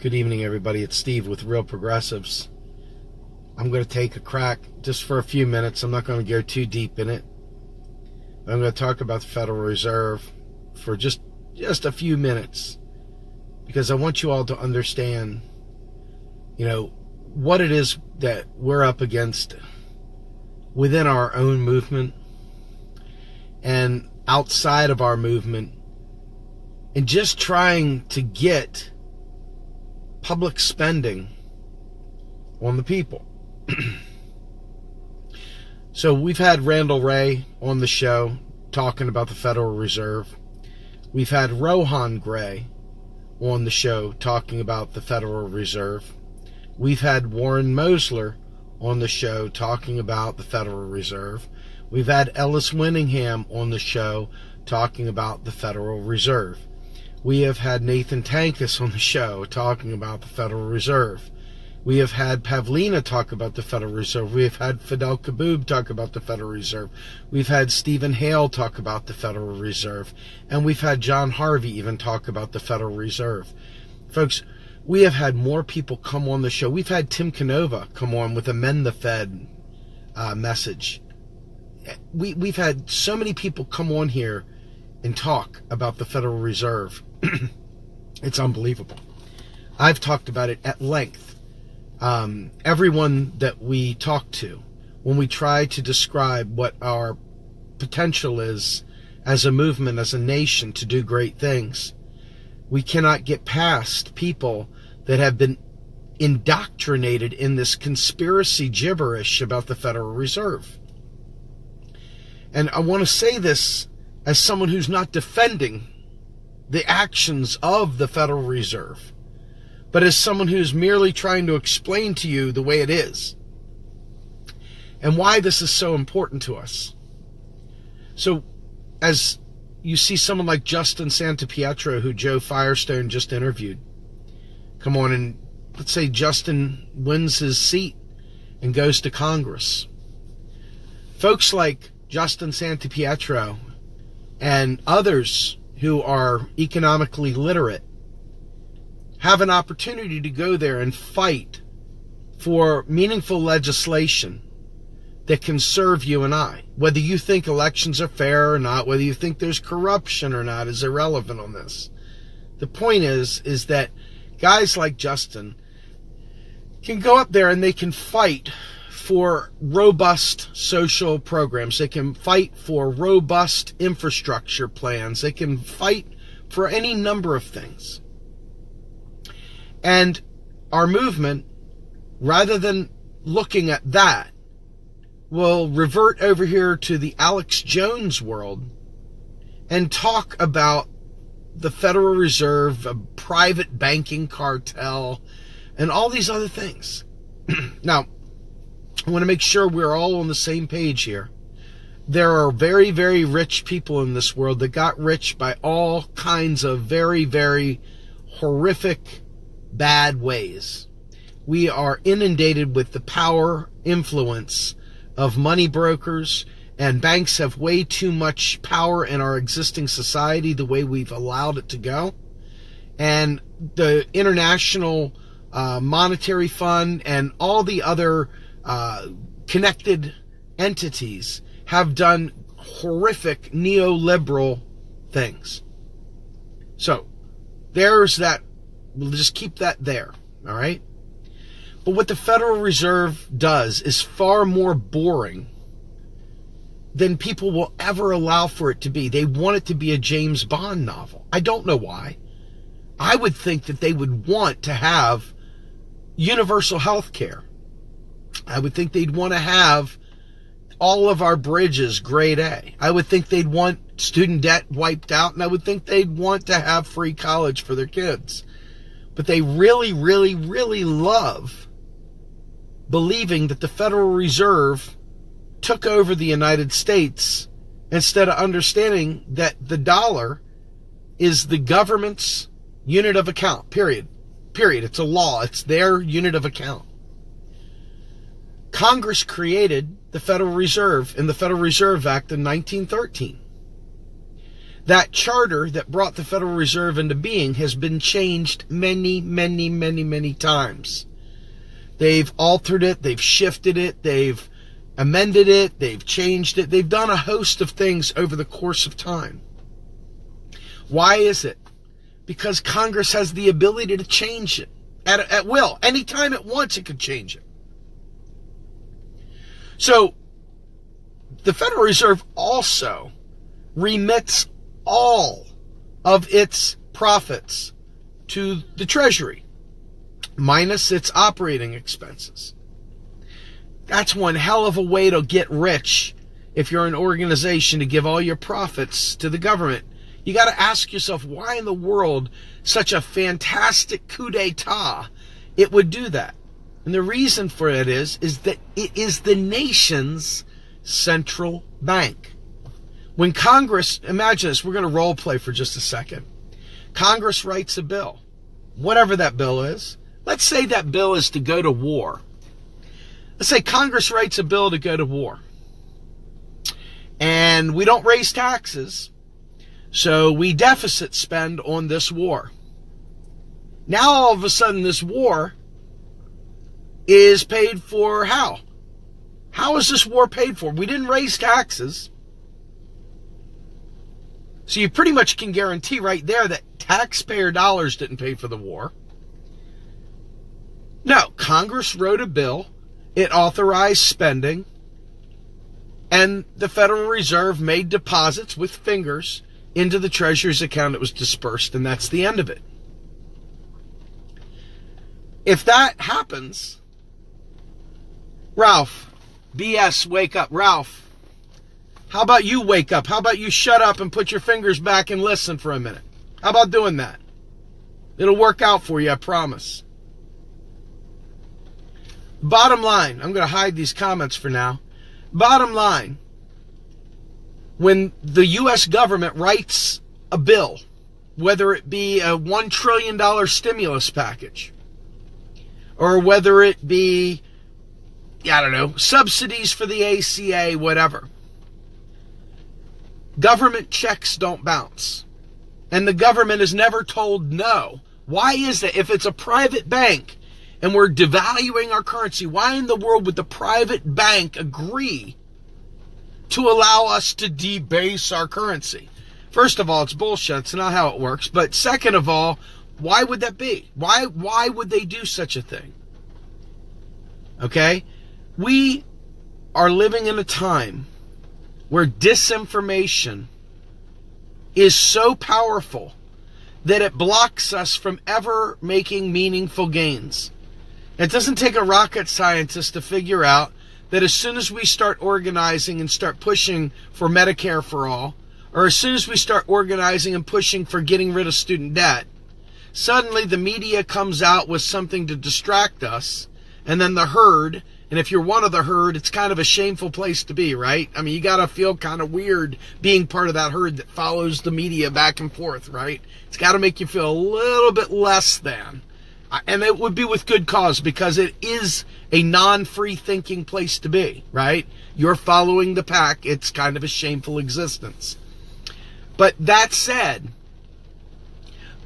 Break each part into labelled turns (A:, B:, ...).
A: Good evening, everybody. It's Steve with Real Progressives. I'm going to take a crack just for a few minutes. I'm not going to go too deep in it. I'm going to talk about the Federal Reserve for just a few minutes, because I want you all to understand, what it is that we're up against within our own movement and outside of our movement, and just trying to get public spending on the people. So we've had Randall Wray on the show talking about the Federal Reserve. We've had Rohan Gray on the show talking about the Federal Reserve. We've had Warren Mosler on the show talking about the Federal Reserve. We've had Ellis Winningham on the show talking about the Federal Reserve. We have had Nathan Tankus on the show talking about the Federal Reserve. We have had Pavlina talk about the Federal Reserve. We have had Fidel Kaboub talk about the Federal Reserve. We've had Stephen Hale talk about the Federal Reserve. And we've had John Harvey even talk about the Federal Reserve. Folks, we have had more people come on the show. We've had Tim Canova come on with a Mend the Fed message. We've had so many people come on here and talk about the Federal Reserve. It's unbelievable. I've talked about it at length. Everyone that we talk to, when we try to describe what our potential is as a movement, as a nation, to do great things, we cannot get past people that have been indoctrinated in this conspiracy gibberish about the Federal Reserve. And I want to say this as someone who's not defending the actions of the Federal Reserve, but as someone who's merely trying to explain to you the way it is and why this is so important to us. So as you see someone like Justin Santapietro, who Joe Firestone just interviewed, come on, and let's say Justin wins his seat and goes to Congress. Folks like Justin Santapietro and others who are economically literate have an opportunity to go there and fight for meaningful legislation that can serve you and I. Whether you think elections are fair or not, whether you think there's corruption or not, is irrelevant on this. The point is that guys like Justin can go up there and they can fight for robust social programs. They can fight for robust infrastructure plans. They can fight for any number of things. And our movement, rather than looking at that, will revert over here to the Alex Jones world and talk about the Federal Reserve, a private banking cartel, and all these other things. Now, I want to make sure we're all on the same page here. There are very, very rich people in this world that got rich by all kinds of very, very horrific, bad ways. We are inundated with the power, influence of money brokers, and banks have way too much power in our existing society the way we've allowed it to go. And the International Monetary Fund and all the other connected entities have done horrific neoliberal things. So there's that. We'll just keep that there, all right? But what the Federal Reserve does is far more boring than people will ever allow for it to be. They want it to be a James Bond novel. I don't know why. I would think that they would want to have universal health care. I would think they'd want to have all of our bridges grade A. I would think they'd want student debt wiped out, and I would think they'd want to have free college for their kids. But they really, really, really love believing that the Federal Reserve took over the United States, instead of understanding that the dollar is the government's unit of account, period. Period. It's a law. It's their unit of account. Congress created the Federal Reserve in the Federal Reserve Act in 1913. That charter that brought the Federal Reserve into being has been changed many, many, many, many times. They've altered it, they've shifted it, they've amended it, they've changed it. They've done a host of things over the course of time. Why is it? Because Congress has the ability to change it at will. Anytime it wants, it could change it. So, the Federal Reserve also remits all of its profits to the Treasury, minus its operating expenses. That's one hell of a way to get rich if you're an organization, to give all your profits to the government. You got to ask yourself, why in the world such a fantastic coup d'etat it would do that? And the reason for it is that it is the nation's central bank. When Congress, imagine this, we're going to role play for just a second. Congress writes a bill, whatever that bill is. Let's say that bill is to go to war. Let's say Congress writes a bill to go to war. And we don't raise taxes, so we deficit spend on this war. Now all of a sudden this war is paid for how? How is this war paid for? We didn't raise taxes. So you pretty much can guarantee right there that taxpayer dollars didn't pay for the war. No, Congress wrote a bill. It authorized spending. And the Federal Reserve made deposits with fingers into the Treasury's account. It was dispersed, and that's the end of it. If that happens, Ralph, BS, wake up. Ralph, how about you wake up? How about you shut up and put your fingers back and listen for a minute? How about doing that? It'll work out for you, I promise. Bottom line, I'm going to hide these comments for now. Bottom line, when the U.S. government writes a bill, whether it be a $1 trillion stimulus package, or whether it be, I don't know, subsidies for the ACA, whatever, government checks don't bounce. And the government is never told no. Why is it? If it's a private bank and we're devaluing our currency, why in the world would the private bank agree to allow us to debase our currency? First of all, it's bullshit. It's not how it works. But second of all, why would that be? Why would they do such a thing? Okay? We are living in a time where disinformation is so powerful that it blocks us from ever making meaningful gains. It doesn't take a rocket scientist to figure out that as soon as we start organizing and start pushing for Medicare for all, or as soon as we start organizing and pushing for getting rid of student debt, suddenly the media comes out with something to distract us, and then the herd, and if you're one of the herd, it's kind of a shameful place to be, right? I mean, you got to feel kind of weird being part of that herd that follows the media back and forth, right? It's got to make you feel a little bit less than. And it would be with good cause, because it is a non-free thinking place to be, right? You're following the pack. It's kind of a shameful existence. But that said,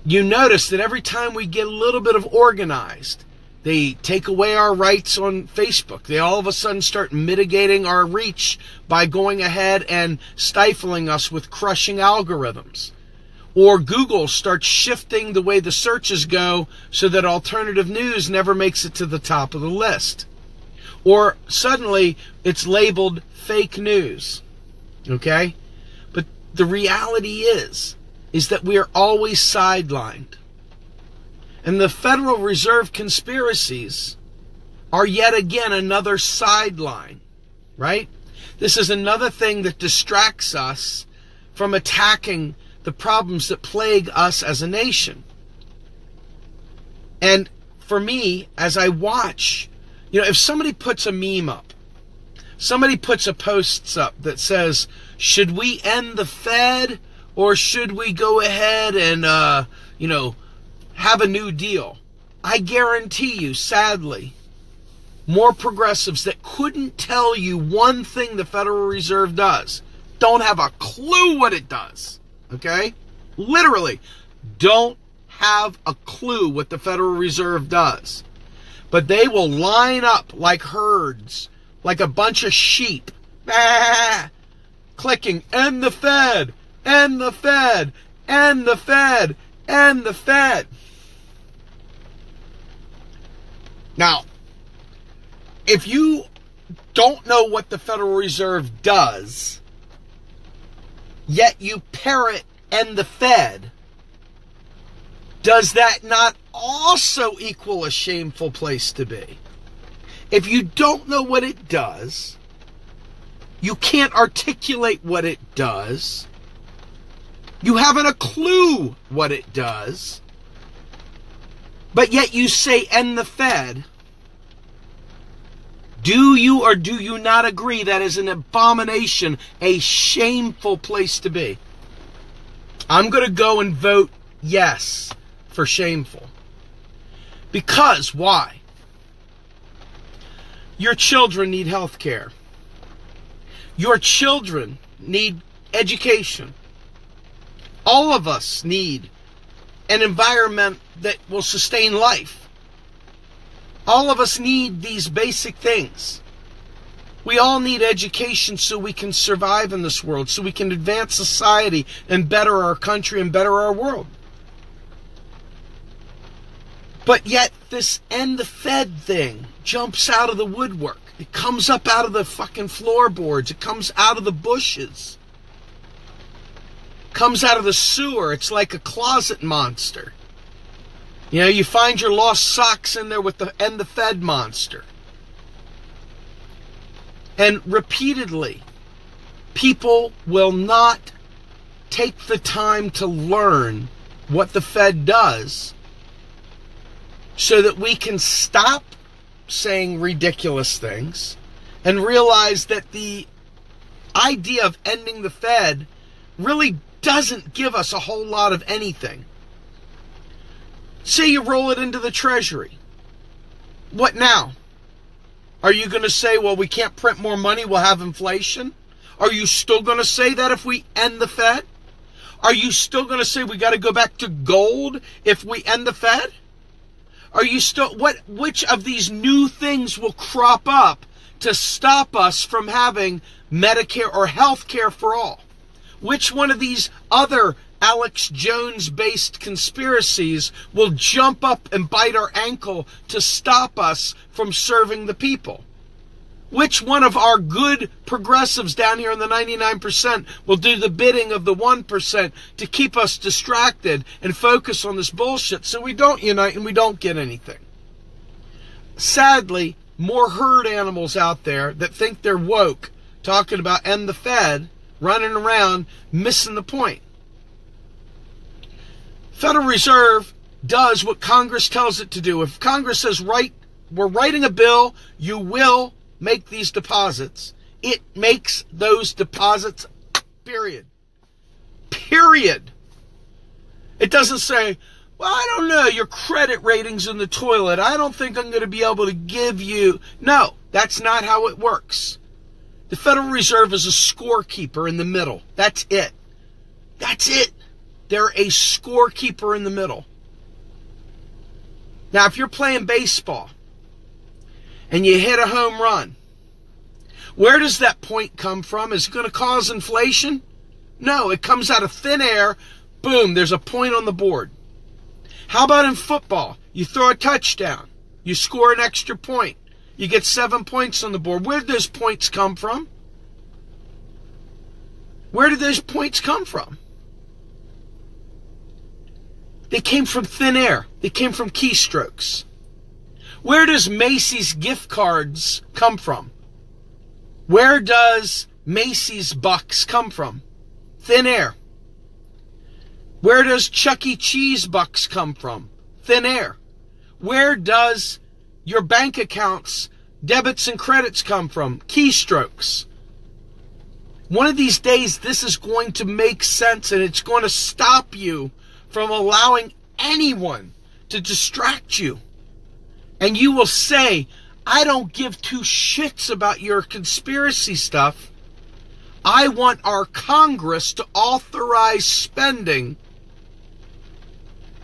A: you notice that every time we get a little bit of organized, they take away our rights on Facebook. They all of a sudden start mitigating our reach by going ahead and stifling us with crushing algorithms. Or Google starts shifting the way the searches go so that alternative news never makes it to the top of the list. Or suddenly it's labeled fake news. Okay? But the reality is that we are always sidelined. And the Federal Reserve conspiracies are yet again another sideline, right? This is another thing that distracts us from attacking the problems that plague us as a nation. And for me, as I watch, if somebody puts a meme up, somebody puts a post up that says, should we end the Fed or should we go ahead and, have a new deal? I guarantee you, sadly, more progressives that couldn't tell you one thing the Federal Reserve does, don't have a clue what it does. okay? Literally, don't have a clue what the Federal Reserve does. But they will line up like herds, like a bunch of sheep, clicking, end the Fed, end the Fed, end the Fed, end the Fed. Now, if you don't know what the Federal Reserve does, yet you parrot end the Fed, does that not also equal a shameful place to be? If you don't know what it does, you can't articulate what it does, you haven't a clue what it does, but yet you say end the Fed, do you or do you not agree that is an abomination, a shameful place to be? I'm going to go and vote yes for shameful. Because, why? Your children need health care. Your children need education. All of us need an environment that will sustain life. All of us need these basic things. We all need education so we can survive in this world, so we can advance society and better our country and better our world. But yet this end the Fed thing jumps out of the woodwork. It comes up out of the fucking floorboards. It comes out of the bushes. It comes out of the sewer. It's like a closet monster. You know, you find your lost socks in there with the end the Fed monster. And repeatedly, people will not take the time to learn what the Fed does so that we can stop saying ridiculous things and realize that the idea of ending the Fed really doesn't give us a whole lot of anything. Say you roll it into the Treasury. What now? Are you going to say, well, we can't print more money, we'll have inflation? Are you still going to say that if we end the Fed? Are you still going to say we got to go back to gold if we end the Fed? Are you still, which of these new things will crop up to stop us from having Medicare or health care for all? Which one of these other Alex Jones-based conspiracies will jump up and bite our ankle to stop us from serving the people? Which one of our good progressives down here in the 99% will do the bidding of the 1% to keep us distracted and focus on this bullshit so we don't unite and we don't get anything? Sadly, more herd animals out there that think they're woke, talking about end the Fed, running around, missing the point. Federal Reserve does what Congress tells it to do. If Congress says, we're writing a bill, you will make these deposits, it makes those deposits, period. Period. It doesn't say, well, I don't know, your credit rating's in the toilet, I don't think I'm going to be able to give you. No, that's not how it works. The Federal Reserve is a scorekeeper in the middle. That's it. That's it. They're a scorekeeper in the middle. Now, if you're playing baseball and you hit a home run, where does that point come from? Is it going to cause inflation? No, it comes out of thin air. Boom, there's a point on the board. How about in football? You throw a touchdown. You score an extra point. You get 7 points on the board. Where did those points come from? Where did those points come from? They came from thin air. They came from keystrokes. Where does Macy's gift cards come from? Where does Macy's bucks come from? Thin air. Where does Chuck E. Cheese bucks come from? Thin air. Where does your bank accounts, debits and credits come from? Keystrokes. One of these days, this is going to make sense, and it's going to stop you from allowing anyone to distract you. And you will say, I don't give two shits about your conspiracy stuff. I want our Congress to authorize spending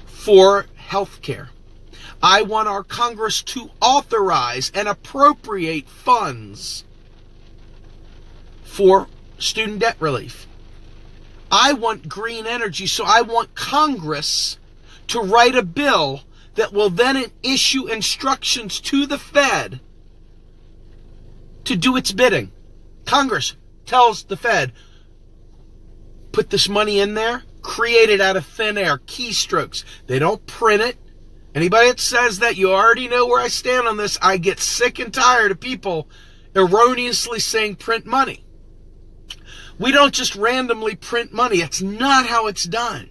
A: for health care. I want our Congress to authorize and appropriate funds for student debt relief. I want green energy, so I want Congress to write a bill that will then issue instructions to the Fed to do its bidding. Congress tells the Fed, put this money in there, create it out of thin air, keystrokes. They don't print it. Anybody that says that, you already know where I stand on this. I get sick and tired of people erroneously saying print money. We don't just randomly print money. It's not how it's done.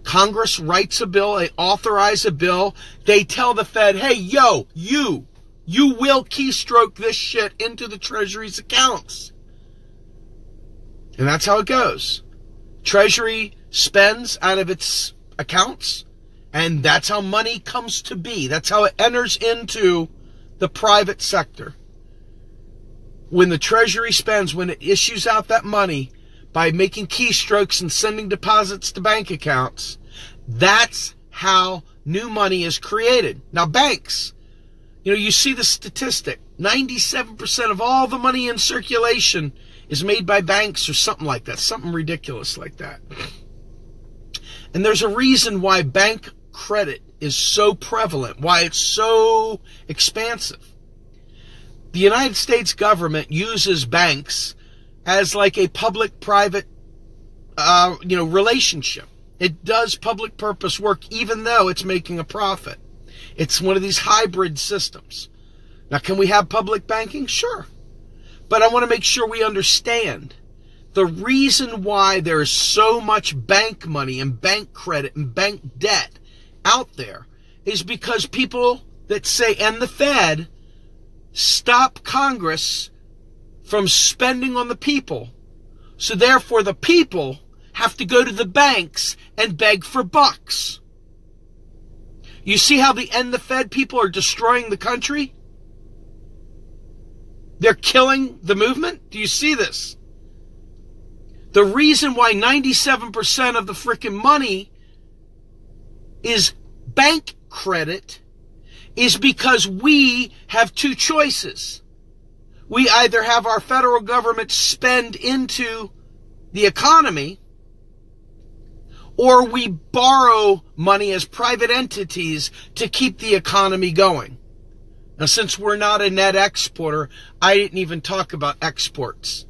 A: Congress writes a bill, they authorize a bill, they tell the Fed, hey, yo, you will keystroke this shit into the Treasury's accounts. And that's how it goes. Treasury spends out of its accounts, and that's how money comes to be. That's how it enters into the private sector. When the Treasury spends, when it issues out that money by making keystrokes and sending deposits to bank accounts, that's how new money is created. Now, banks, you see the statistic. 97% of all the money in circulation is made by banks or something like that, something ridiculous like that. And there's a reason why bank credit is so prevalent, why it's so expansive. The United States government uses banks as like a public-private, relationship. It does public purpose work even though it's making a profit. It's one of these hybrid systems. Now, can we have public banking? Sure. But I want to make sure we understand the reason why there is so much bank money and bank credit and bank debt out there is because people that say, and the Fed, stop Congress from spending on the people. So therefore the people have to go to the banks and beg for bucks. You see how the end the Fed people are destroying the country? They're killing the movement? Do you see this? The reason why 97% of the frickin' money is bank credit is because we have two choices. We either have our federal government spend into the economy, or we borrow money as private entities to keep the economy going. Now, since we're not a net exporter, I didn't even talk about exports.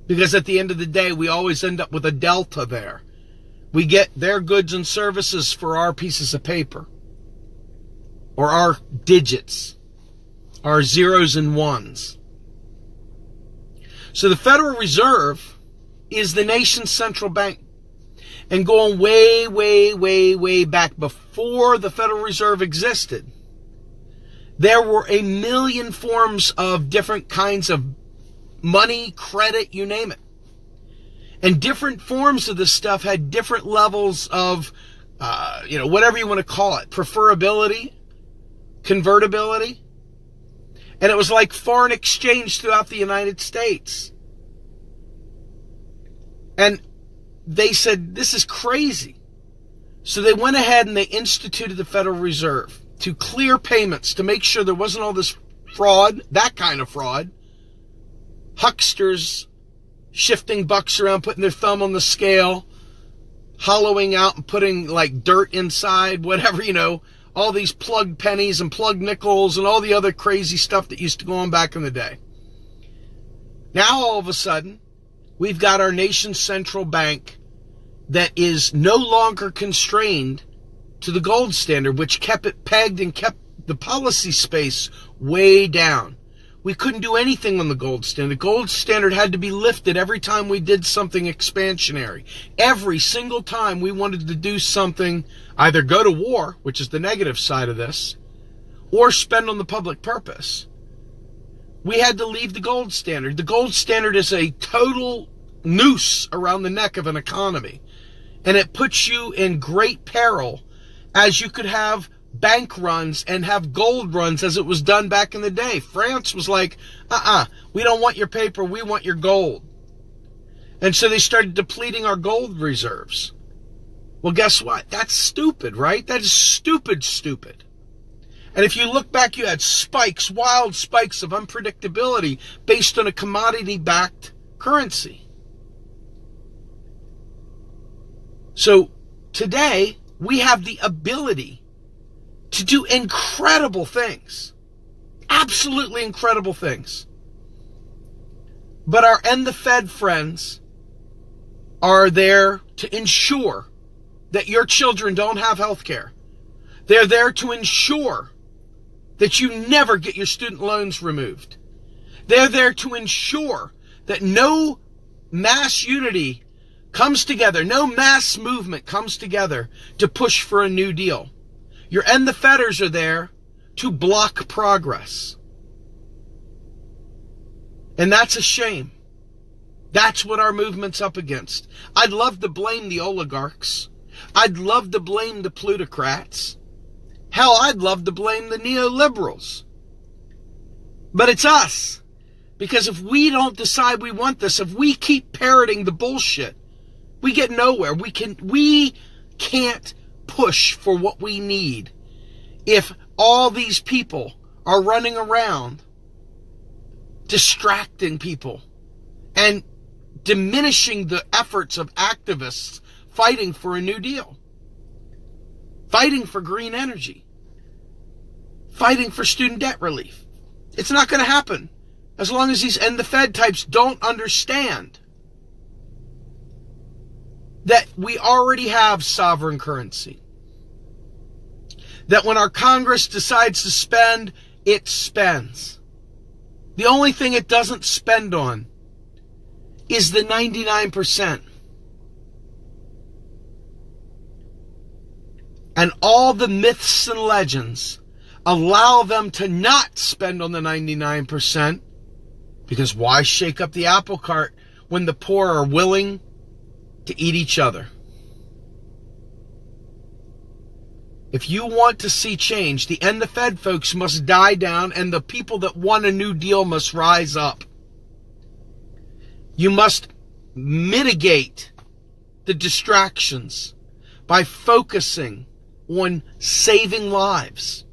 A: Because at the end of the day, we always end up with a delta there. We get their goods and services for our pieces of paper. Or our digits. Our zeros and ones. So the Federal Reserve is the nation's central bank. And going way, way, way, way back before the Federal Reserve existed, there were a million forms of different kinds of money, credit, you name it. And different forms of this stuff had different levels of, whatever you want to call it, preferability, convertibility. And it was like foreign exchange throughout the United States. And they said, this is crazy. So they went ahead and they instituted the Federal Reserve to clear payments, to make sure there wasn't all this fraud, that kind of fraud. Hucksters shifting bucks around, putting their thumb on the scale, hollowing out and putting like dirt inside, whatever, all these plug pennies and plug nickels and all the other crazy stuff that used to go on back in the day. Now all of a sudden, we've got our nation's central bank that is no longer constrained to the gold standard, which kept it pegged and kept the policy space way down. We couldn't do anything on the gold standard. The gold standard had to be lifted every time we did something expansionary. Every single time we wanted to do something, either go to war, which is the negative side of this, or spend on the public purpose, we had to leave the gold standard. The gold standard is a total noose around the neck of an economy. And it puts you in great peril, as you could have bank runs and have gold runs as it was done back in the day. France was like, we don't want your paper, we want your gold. And so they started depleting our gold reserves. Well, guess what? That's stupid, right? That is stupid. And if you look back, you had spikes, wild spikes of unpredictability based on a commodity-backed currency. So today, we have the ability to do incredible things. Absolutely incredible things. But our End the Fed friends are there to ensure that your children don't have health care. They're there to ensure that you never get your student loans removed. They're there to ensure that no mass unity comes together, no mass movement comes together to push for a New Deal. Your End the Fedders are there to block progress. And that's a shame. That's what our movement's up against. I'd love to blame the oligarchs. I'd love to blame the plutocrats. Hell, I'd love to blame the neoliberals. But it's us. Because if we don't decide we want this, if we keep parroting the bullshit, we get nowhere. We can't push for what we need if all these people are running around distracting people and diminishing the efforts of activists fighting for a New Deal, fighting for green energy, fighting for student debt relief. It's not going to happen as long as these End the Fed types don't understand that we already have sovereign currency. That when our Congress decides to spend, it spends. The only thing it doesn't spend on is the 99%. And all the myths and legends allow them to not spend on the 99%, because why shake up the apple cart when the poor are willing to eat each other? If you want to see change, the End the Fed folks must die down, and the people that want a New Deal must rise up. You must mitigate the distractions by focusing on saving lives.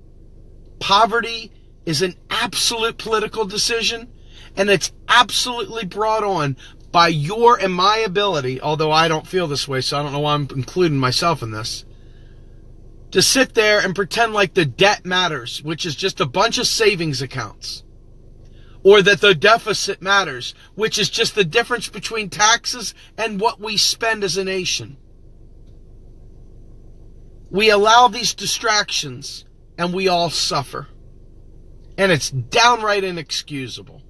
A: Poverty is an absolute political decision, and it's absolutely brought on by your and my ability, although I don't feel this way, so I don't know why I'm including myself in this, to sit there and pretend like the debt matters, which is just a bunch of savings accounts. Or that the deficit matters, which is just the difference between taxes and what we spend as a nation. We allow these distractions, and we all suffer. And it's downright inexcusable.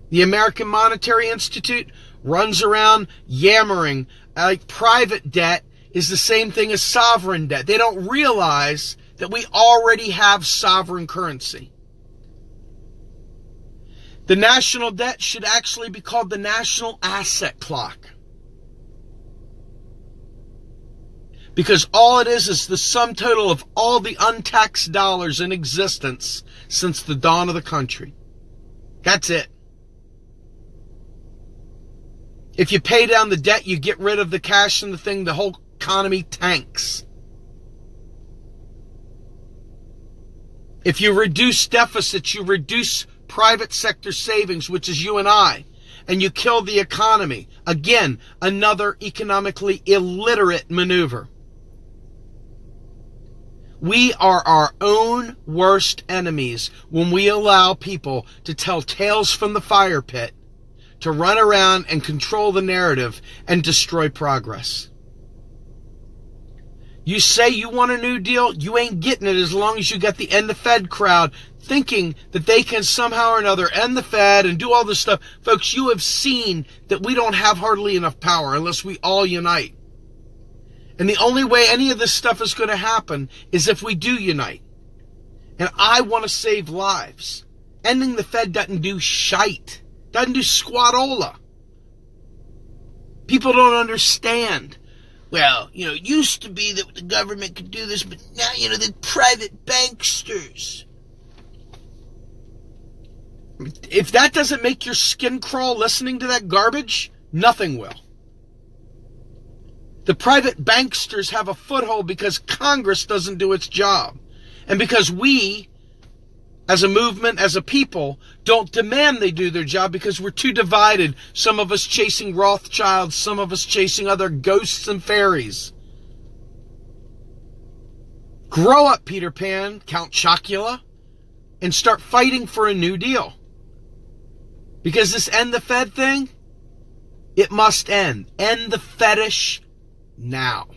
A: The American Monetary Institute runs around yammering like private debt is the same thing as sovereign debt. They don't realize that we already have sovereign currency. The national debt should actually be called the national asset clock. Because all it is the sum total of all the untaxed dollars in existence since the dawn of the country. That's it. If you pay down the debt, you get rid of the cash and the thing, the whole economy tanks. If you reduce deficits, you reduce private sector savings, which is you and I, and you kill the economy. Again, another economically illiterate maneuver. We are our own worst enemies when we allow people to tell tales from the fire pit, to run around and control the narrative and destroy progress. You say you want a New Deal, you ain't getting it as long as you got the End the Fed crowd thinking that they can somehow or another end the Fed and do all this stuff. Folks, you have seen that we don't have hardly enough power unless we all unite. And the only way any of this stuff is going to happen is if we do unite. And I want to save lives. Ending the Fed doesn't do shite. Doesn't do squatola. People don't understand Well, it used to be that the government could do this, but now, the private banksters. If that doesn't make your skin crawl listening to that garbage, nothing will. The private banksters have a foothold because Congress doesn't do its job. And because we, as a movement, as a people, don't demand they do their job because we're too divided. Some of us chasing Rothschilds, some of us chasing other ghosts and fairies. Grow up, Peter Pan, Count Chocula, and start fighting for a new deal. Because this end the Fed thing, it must end. End the fetish now.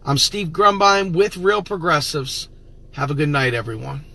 A: I'm Steve Grumbine with Real Progressives. Have a good night, everyone.